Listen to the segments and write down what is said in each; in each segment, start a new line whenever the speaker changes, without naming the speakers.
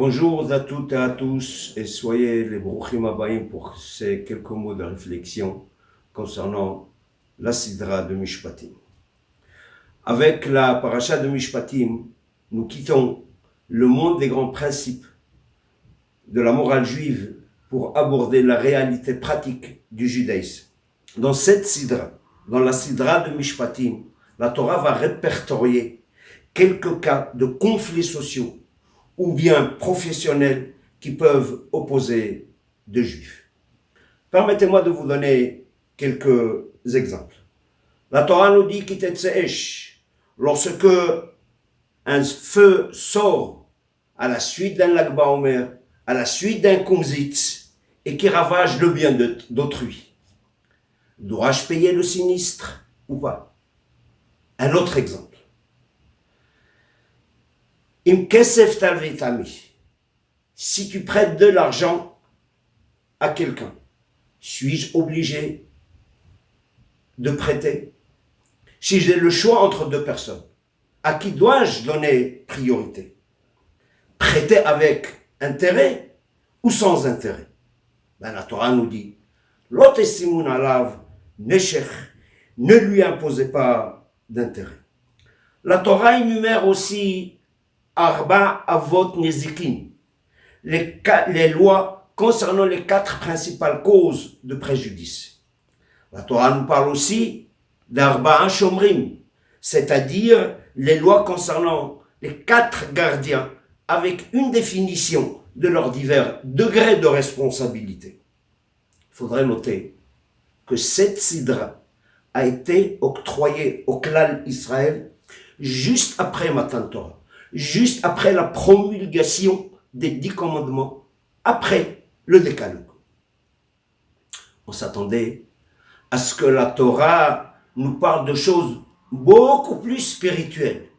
Bonjour à toutes et à tous et soyez les Brouchim Abayim pour ces quelques mots de réflexion concernant la Sidra de Mishpatim. Avec la paracha de Mishpatim, nous quittons le monde des grands principes de la morale juive pour aborder la réalité pratique du judaïsme. Dans cette Sidra, dans la Sidra de Mishpatim, la Torah va répertorier quelques cas de conflits sociaux ou bien professionnels qui peuvent opposer deux juifs. Permettez-moi de vous donner quelques exemples. La Torah nous dit Kitetseesh, lorsque un feu sort à la suite d'un Lag Baomer, à la suite d'un Kumzitz, et qui ravage le bien d'autrui. Dois-je payer le sinistre ou pas? Un autre exemple. Im kesef talvetami. Si tu prêtes de l'argent à quelqu'un, suis-je obligé de prêter? Si j'ai le choix entre deux personnes, à qui dois-je donner priorité? Prêter avec intérêt ou sans intérêt? La Torah nous dit, Lotesimun alav neshech, ne lui imposez pas d'intérêt. La Torah énumère aussi Arba Avot Nezikin, les lois concernant les 4 principales causes de préjudice. La Torah nous parle aussi d'Arba Shomrim, c'est-à-dire les lois concernant les 4 gardiens avec une définition de leurs divers degrés de responsabilité. Il faudrait noter que cette sidra a été octroyée au Klal Israël juste après Matan Torah, juste après la promulgation des 10 commandements, après le décalogue. On s'attendait à ce que la Torah nous parle de choses beaucoup plus spirituelles,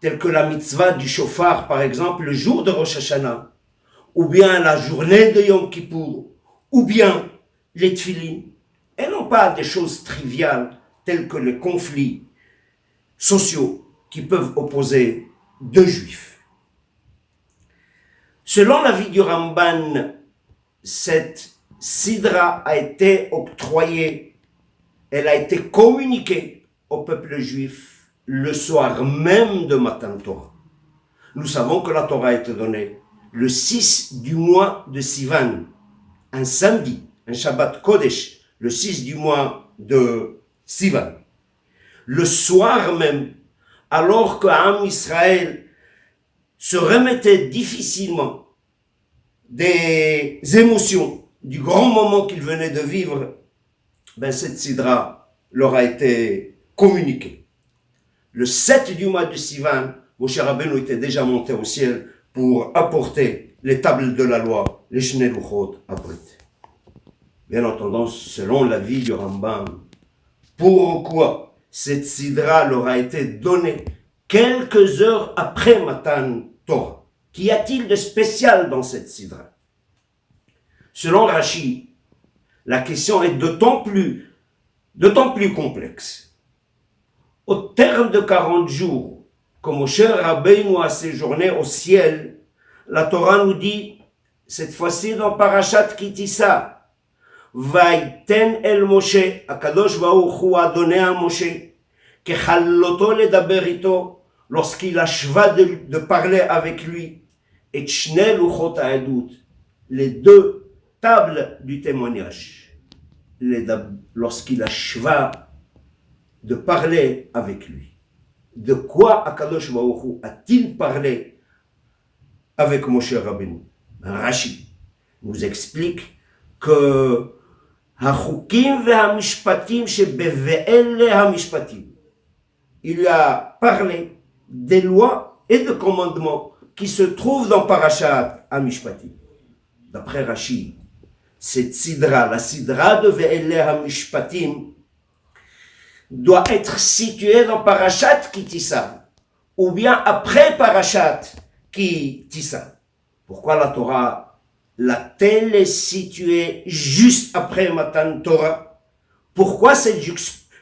telles que la mitzvah du shofar, par exemple, le jour de Rosh Hashanah, ou bien la journée de Yom Kippour, ou bien les tfilin, et non pas des choses triviales, telles que les conflits sociaux qui peuvent opposer deux juifs. Selon l'avis du Ramban, cette sidra a été octroyée, elle a été communiquée au peuple juif le soir même de Matan Torah. Nous savons que la Torah a été donnée le 6 du mois de Sivan, un samedi, un Shabbat Kodesh, le 6 du mois de Sivan. Le soir même, alors que Am Israël se remettait difficilement des émotions du grand moment qu'il venait de vivre, cette sidra leur a été communiquée. Le 7 du mois de Sivan, Moshe Rabbeinu était déjà monté au ciel pour apporter les tables de la loi, les Shnei Luchot Abrit. Bien entendu, selon l'avis du Rambam, pourquoi cette sidra leur a été donnée quelques heures après Matan Torah? Qu'y a-t-il de spécial dans cette sidra? Selon Rashi, la question est d'autant plus complexe. Au terme de 40 jours, que Moshe Rabbeinu a séjourné au ciel, la Torah nous dit, cette fois-ci dans Parashat Kitissa, Vaïten el Moshe, Akadosh Baruch Hu a donné à Moshe, Kechalloto ledaber ito, lorsqu'il acheva de parler avec lui, et Shnei Luchot ha'edut, les 2 tables du témoignage, lorsqu'il acheva de parler avec lui. De quoi Akadosh Baruch Hu a-t-il parlé avec Moshe Rabbeinu? Rashi nous explique que Hachukim ve'hamishpatim shebeve'ele hamishpatim, il lui a parlé des lois et des commandements qui se trouvent dans Parashat Hamishpatim. D'après Rashi, cette sidra, la sidra de Ve'ele Hamishpatim, doit être située dans Parashat Kitissa, ou bien après Parashat Kitissa. Pourquoi la Torah l'a-t-elle située juste après Matan Torah? Pourquoi cette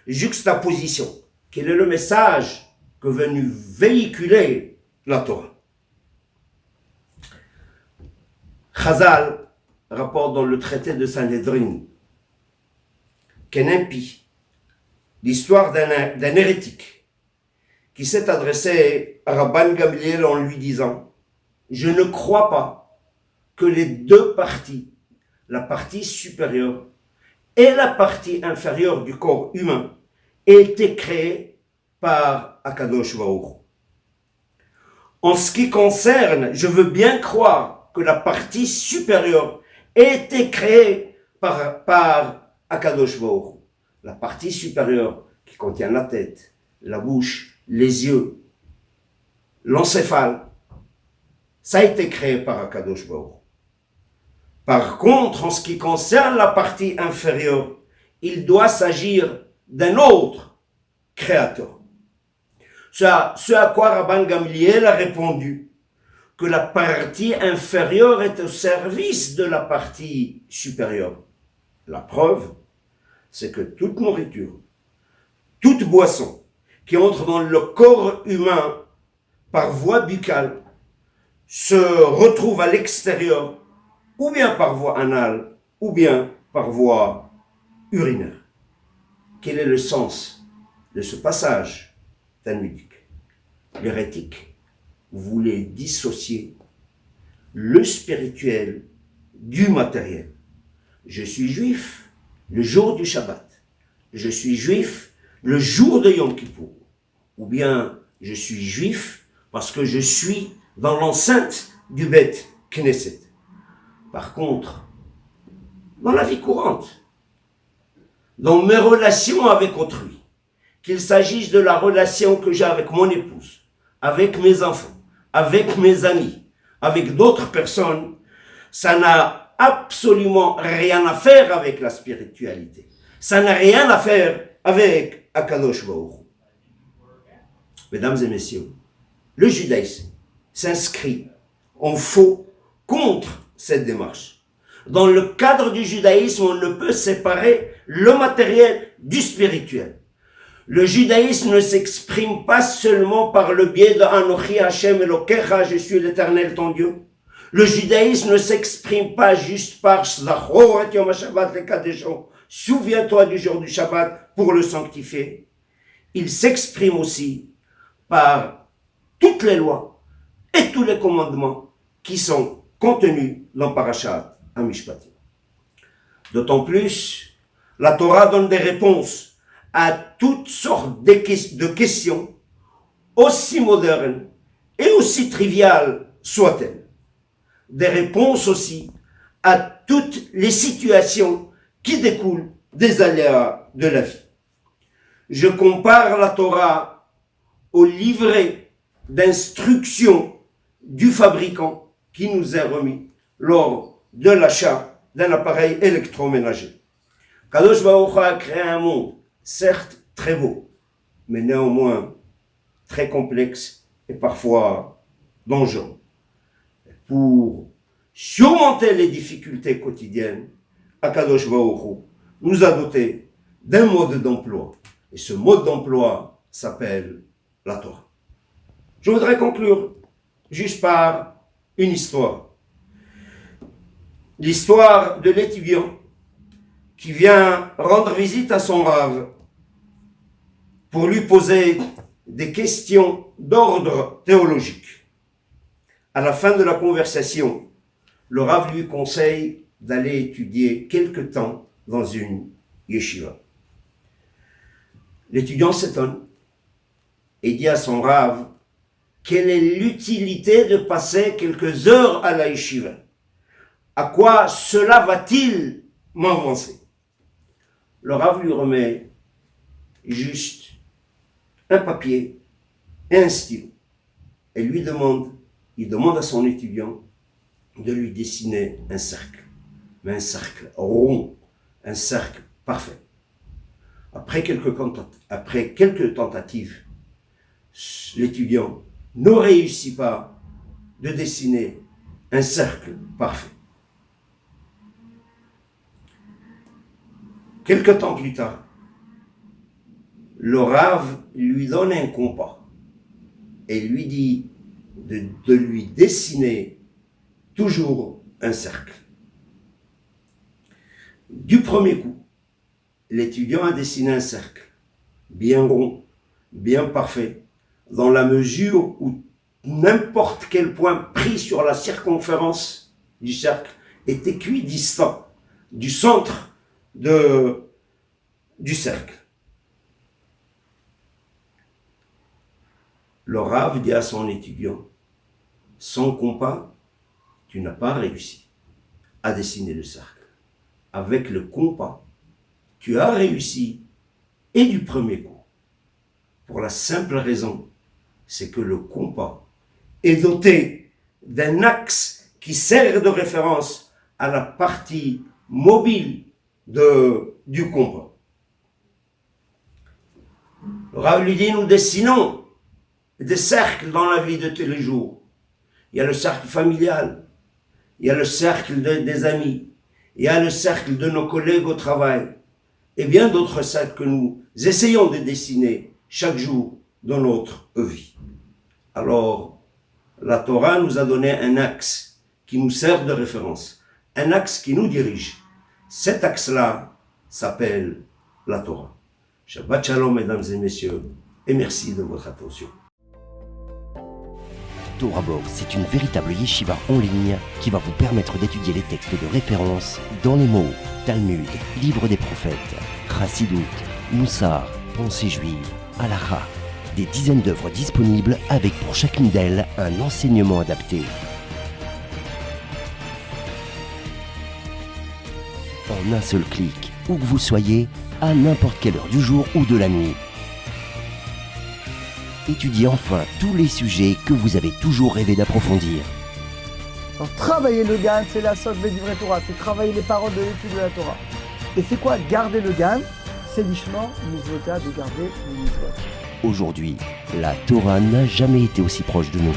juxtaposition? Quel est le message que venu véhiculer la Torah? Chazal rapporte dans le traité de Sanhedrin qu'un impie, l'histoire d'un hérétique qui s'est adressé à Rabban Gamliel en lui disant « Je ne crois pas que les deux parties, la partie supérieure et la partie inférieure du corps humain, aient été créées par Akadosh Baruch. En ce qui concerne, je veux bien croire que la partie supérieure ait été créée par Akadosh Baruch. La partie supérieure qui contient la tête, la bouche, les yeux, l'encéphale, ça a été créé par Akadosh Baruch. Par contre, en ce qui concerne la partie inférieure, il doit s'agir d'un autre créateur. Ce à quoi Rabban Gamliel a répondu que la partie inférieure est au service de la partie supérieure. La preuve, c'est que toute nourriture, toute boisson qui entre dans le corps humain par voie buccale se retrouve à l'extérieur, ou bien par voie anale, ou bien par voie urinaire. Quel est le sens de ce passage talmudique? L'hérétique voulait dissocier le spirituel du matériel. Je suis juif le jour du Shabbat. Je suis juif le jour de Yom Kippour. Ou bien je suis juif parce que je suis dans l'enceinte du Beth Knesset. Par contre, dans la vie courante, dans mes relations avec autrui, qu'il s'agisse de la relation que j'ai avec mon épouse, avec mes enfants, avec mes amis, avec d'autres personnes, ça n'a absolument rien à faire avec la spiritualité. Ça n'a rien à faire avec Akadosh Baruch. Mesdames et messieurs, le judaïsme s'inscrit en faux contre cette démarche. Dans le cadre du judaïsme, on ne peut séparer le matériel du spirituel. Le judaïsme ne s'exprime pas seulement par le biais de Anochi Hashem Elokecha, je suis l'Éternel ton Dieu. Le judaïsme ne s'exprime pas juste par Zachor et Yom HaShabbat Lekadesho, souviens-toi du jour du Shabbat pour le sanctifier. Il s'exprime aussi par toutes les lois et tous les commandements qui sont contenus dans Parashat HaMishpatim. D'autant plus, la Torah donne des réponses à toutes sortes de questions, aussi modernes et aussi triviales soient-elles. Des réponses aussi à toutes les situations qui découlent des aléas de la vie. Je compare la Torah au livret d'instruction du fabricant qui nous est remis lors de l'achat d'un appareil électroménager. Kadosh Baruch Hu a créé un monde, certes très beau, mais néanmoins très complexe et parfois dangereux. Pour surmonter les difficultés quotidiennes, Akadosh Baruch Hu nous a dotés d'un mode d'emploi. Et ce mode d'emploi s'appelle la Torah. Je voudrais conclure juste par une histoire. L'histoire de l'étudiant qui vient rendre visite à son Rav pour lui poser des questions d'ordre théologique. À la fin de la conversation, le Rav lui conseille d'aller étudier quelque temps dans une yeshiva. L'étudiant s'étonne et dit à son Rav, quelle est l'utilité de passer quelques heures à la yeshiva? À quoi cela va-t-il m'avancer? Le Rav lui remet juste un papier et un stylo. Et il demande à son étudiant de lui dessiner un cercle. Mais un cercle rond, un cercle parfait. Après quelques tentatives, l'étudiant ne réussit pas de dessiner un cercle parfait. Quelque temps plus tard, le Rav lui donne un compas et lui dit de lui dessiner toujours un cercle. Du premier coup, l'étudiant a dessiné un cercle, bien rond, bien parfait, dans la mesure où n'importe quel point pris sur la circonférence du cercle est équidistant du centre du cercle. Le Rav dit à son étudiant, sans compas, tu n'as pas réussi à dessiner le cercle. Avec le compas, tu as réussi et du premier coup. Pour la simple raison, c'est que le compas est doté d'un axe qui sert de référence à la partie mobile du compas. Le Rav lui dit, nous dessinons des cercles dans la vie de tous les jours. Il y a le cercle familial, il y a le cercle des amis, il y a le cercle de nos collègues au travail, et bien d'autres cercles que nous essayons de dessiner chaque jour dans notre vie. Alors, la Torah nous a donné un axe qui nous sert de référence, un axe qui nous dirige. Cet axe-là s'appelle la Torah. Shabbat Shalom, mesdames et messieurs, et merci de votre attention.
TorahBox, c'est une véritable yeshiva en ligne qui va vous permettre d'étudier les textes de référence dans les mots Talmud, Livre des prophètes, Chassidut, Moussar, Pensée juive, Halakha. Des dizaines d'œuvres disponibles avec pour chacune d'elles un enseignement adapté. En un seul clic, où que vous soyez, à n'importe quelle heure du jour ou de la nuit. Étudiez enfin tous les sujets que vous avez toujours rêvé d'approfondir.
Alors, travailler le GAN, c'est la sauce de l'ivret Torah, c'est travailler les paroles de l'étude de la Torah. Et c'est quoi garder le GAN? C'est l'ishma, mitzvota, de garder le mitzvot.
Aujourd'hui, la Torah n'a jamais été aussi proche de nous.